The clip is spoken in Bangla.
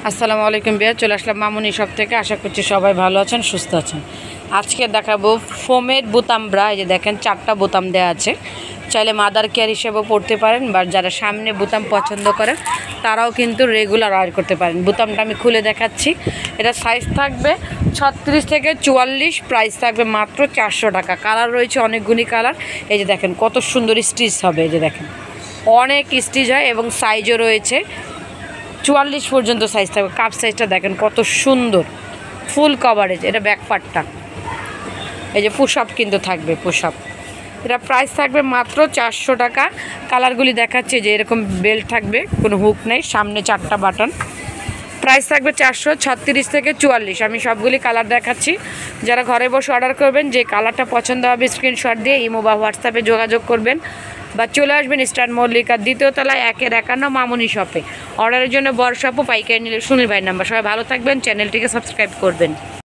আসসালামু আলাইকুম বিয়া, চলে আসলাম মামুনি শপ থেকে। আশা করছি সবাই ভালো আছেন, সুস্থ আছেন। আজকে দেখাবো ফোমের বোতাম ব্রা। এই যে দেখেন 4টা বোতাম দেওয়া আছে, চাইলে মাদার কেয়ার হিসেবেও পড়তে পারেন, বা যারা সামনে বোতাম পছন্দ করেন তারাও কিন্তু রেগুলার ওয়্যার করতে পারেন। বোতামটা আমি খুলে দেখাচ্ছি। এটা সাইজ থাকবে 36 থেকে 44, প্রাইস থাকবে মাত্র 400 টাকা। কালার রয়েছে অনেকগুলি কালার। এই যে দেখেন কত সুন্দর স্টিচ হবে, এই যে দেখেন অনেক স্টিচ হয় এবং সাইজও রয়েছে 44 পর্যন্ত সাইজ থাকবে। কাপ সাইজটা দেখেন কত সুন্দর, ফুল কভারেজ। এটা ব্যাক পার্টটা, এই যে পুশ আপ কিন্তু থাকবে, পুশ আপ। এটা প্রাইস থাকবে মাত্র 400 টাকা। কালারগুলি দেখাচ্ছে যে এরকম বেল্ট থাকবে, কোনো হুক নেই, সামনে 4টা বাটন। প্রাইস থাকবে 436 থেকে 44। আমি সবগুলি কালার দেখাচ্ছি। যারা ঘরে বসে অর্ডার করবেন, যে কালারটা পছন্দ হবে স্ক্রিনশট দিয়ে ইমো বা হোয়াটসঅ্যাপে যোগাযোগ করবেন, বা চলে আসবেন ইস্টার্ন মল্লিকার 2য় তলায় 1-51 মামুনি শপে। অর্ডারের জন্য বড় শপও পাইকারি নিলে সুনীল ভাইয়ের নাম্বার। সবাই ভালো থাকবেন, চ্যানেলটিকে সাবস্ক্রাইব করবেন।